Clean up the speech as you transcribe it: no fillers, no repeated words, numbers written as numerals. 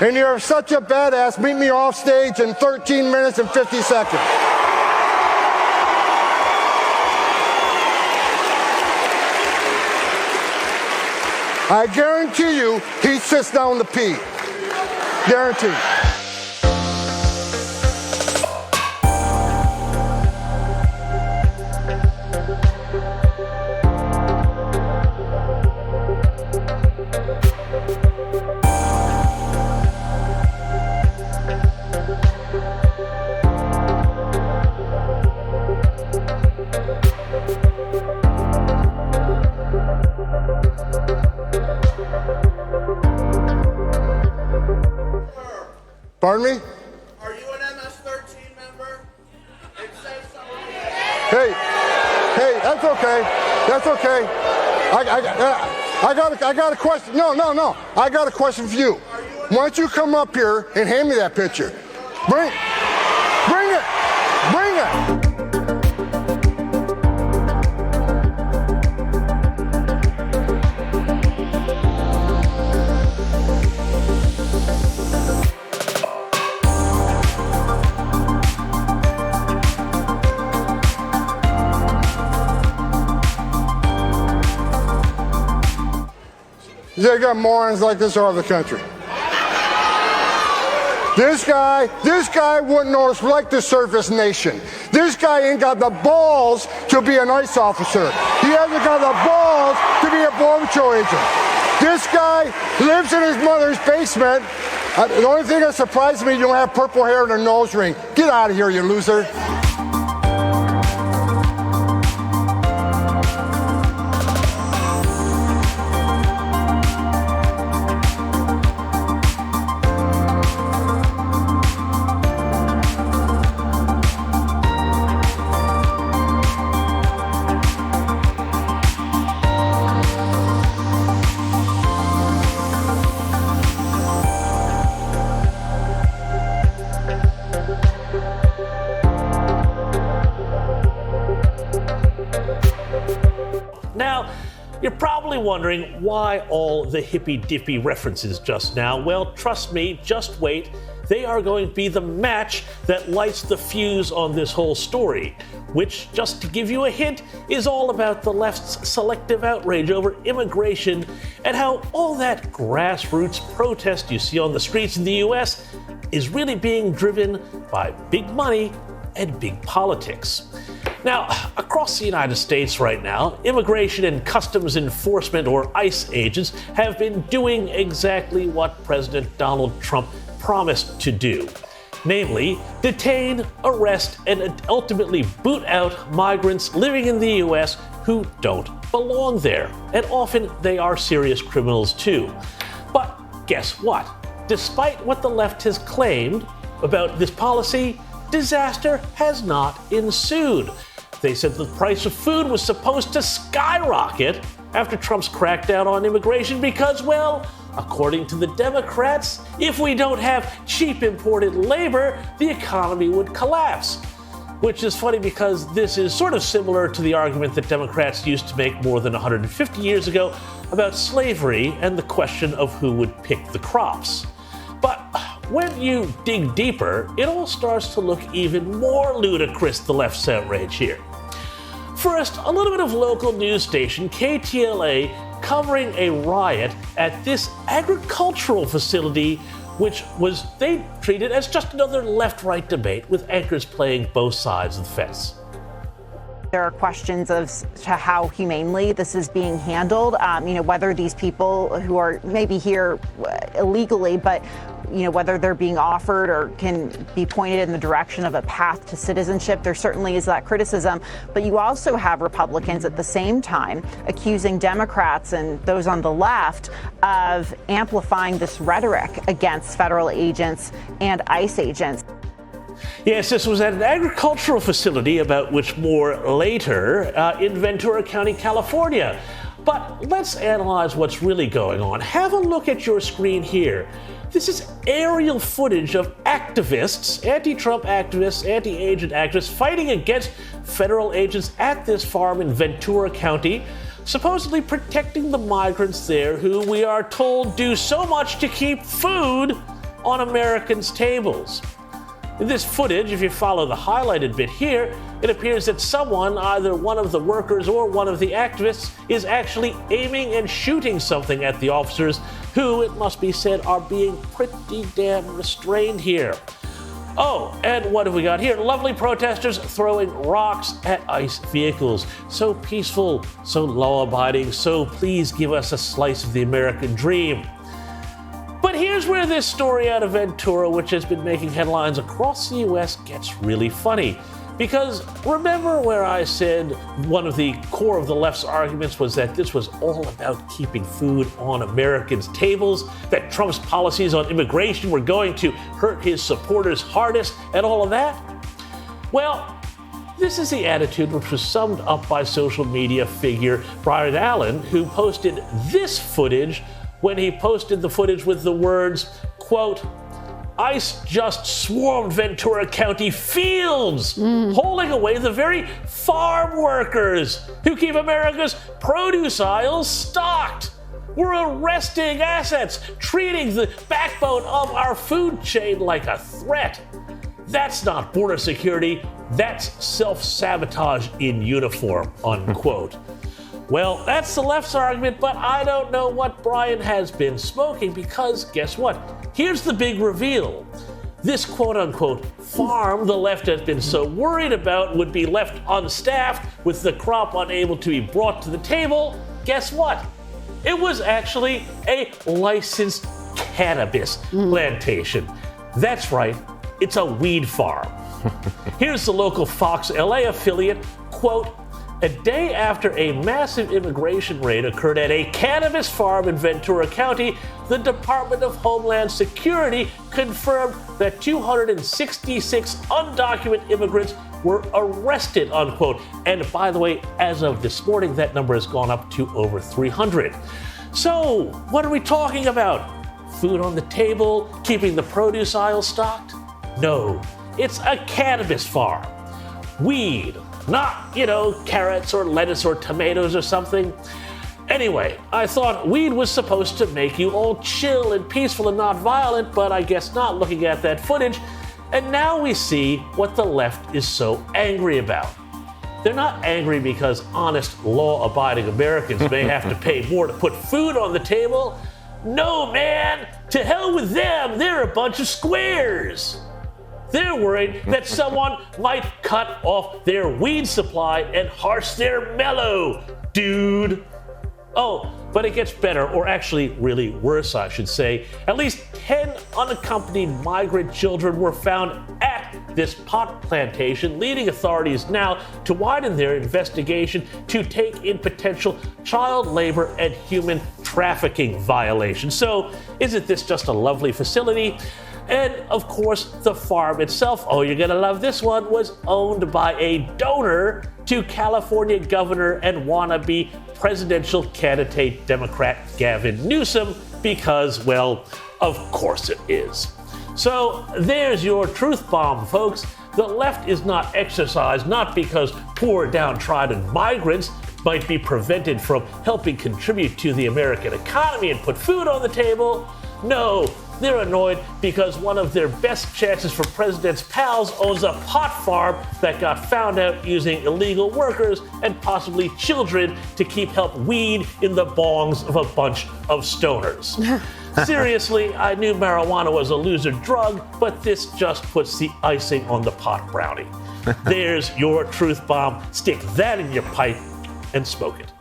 And you're such a badass, meet me off stage in 13 minutes and 50 seconds. I guarantee you, he sits down to pee. Guaranteed. Pardon me? Are you an MS-13 member? It says so. Hey, that's okay. That's okay. I got a question. No. I got a question for you. Why don't you come up here and hand me that picture? Bring it. They got morons like this all over the country. This guy wouldn't like the surface nation. This guy ain't got the balls to be an ICE officer. He hasn't got the balls to be a Border Patrol agent. This guy lives in his mother's basement. The only thing that surprises me, you don't have purple hair and a nose ring. Get out of here, you loser. Now, you're probably wondering why all the hippy-dippy references just now. Well, trust me, just wait. They are going to be the match that lights the fuse on this whole story, which, just to give you a hint, is all about the left's selective outrage over immigration and how all that grassroots protest you see on the streets in the US is really being driven by big money and big politics. Now, across the United States right now, Immigration and Customs Enforcement, or ICE agents, have been doing exactly what President Donald Trump promised to do. Namely, detain, arrest, and ultimately boot out migrants living in the US who don't belong there. And often they are serious criminals too. But guess what? Despite what the left has claimed about this policy, disaster has not ensued. They said the price of food was supposed to skyrocket after Trump's crackdown on immigration because, well, according to the Democrats, if we don't have cheap imported labor, the economy would collapse. Which is funny because this is sort of similar to the argument that Democrats used to make more than 150 years ago about slavery and the question of who would pick the crops. But when you dig deeper, it all starts to look even more ludicrous, the left's outrage here. First, a little bit of local news station KTLA covering a riot at this agricultural facility, which they treated as just another left-right debate with anchors playing both sides of the fence. There are questions as to how humanely this is being handled, whether these people who are maybe here illegally, but whether they're being offered or can be pointed in the direction of a path to citizenship. There certainly is that criticism. But you also have Republicans at the same time accusing Democrats and those on the left of amplifying this rhetoric against federal agents and ICE agents. Yes, this was at an agricultural facility, about which more later, in Ventura County, California. But let's analyze what's really going on. Have a look at your screen here. This is aerial footage of activists, anti-Trump activists, anti-agent activists, fighting against federal agents at this farm in Ventura County, supposedly protecting the migrants there who we are told do so much to keep food on Americans' tables. In this footage, if you follow the highlighted bit here, it appears that someone, either one of the workers or one of the activists, is actually aiming and shooting something at the officers, who, it must be said, are being pretty damn restrained here. Oh, and what have we got here? Lovely protesters throwing rocks at ICE vehicles. So peaceful, so law-abiding, so please give us a slice of the American dream. But here's where this story out of Ventura, which has been making headlines across the U.S., gets really funny. Because remember where I said one of the core of the left's arguments was that this was all about keeping food on Americans' tables, that Trump's policies on immigration were going to hurt his supporters hardest, and all of that? Well, this is the attitude which was summed up by social media figure Brian Allen, who posted this footage when he posted the footage with the words, quote, "ICE just swarmed Ventura County fields, hauling away the very farm workers who keep America's produce aisles stocked. We're arresting assets, treating the backbone of our food chain like a threat. That's not border security, that's self-sabotage in uniform," unquote. Well, that's the left's argument, but I don't know what Brian has been smoking, because guess what? Here's the big reveal. This quote-unquote farm the left has been so worried about would be left unstaffed with the crop unable to be brought to the table. Guess what? It was actually a licensed cannabis plantation. That's right, it's a weed farm. Here's the local Fox LA affiliate, quote, "A day after a massive immigration raid occurred at a cannabis farm in Ventura County, the Department of Homeland Security confirmed that 266 undocumented immigrants were arrested," unquote. And by the way, as of this morning, that number has gone up to over 300. So, what are we talking about? Food on the table, keeping the produce aisle stocked? No, it's a cannabis farm. Weed. Not, carrots or lettuce or tomatoes or something. Anyway, I thought weed was supposed to make you all chill and peaceful and not violent, but I guess not, looking at that footage. And now we see what the left is so angry about. They're not angry because honest, law-abiding Americans may have to pay more to put food on the table. No, man! To hell with them! They're a bunch of squares! They're worried that someone might cut off their weed supply and harsh their mellow, dude. Oh, but it gets better, or actually really worse, I should say. At least 10 unaccompanied migrant children were found at this pot plantation, leading authorities now to widen their investigation to take in potential child labor and human trafficking violations. So, isn't this just a lovely facility? And of course, the farm itself, oh, you're gonna love this one, was owned by a donor to California governor and wannabe presidential candidate Democrat Gavin Newsom, because, well, of course it is. So there's your truth bomb, folks. The left is not exercised, not because poor downtrodden migrants might be prevented from helping contribute to the American economy and put food on the table. No, they're annoyed because one of their best chances for president's pals owns a pot farm that got found out using illegal workers and possibly children to help weed in the bongs of a bunch of stoners. Seriously, I knew marijuana was a loser drug, but this just puts the icing on the pot brownie. There's your truth bomb. Stick that in your pipe and smoke it.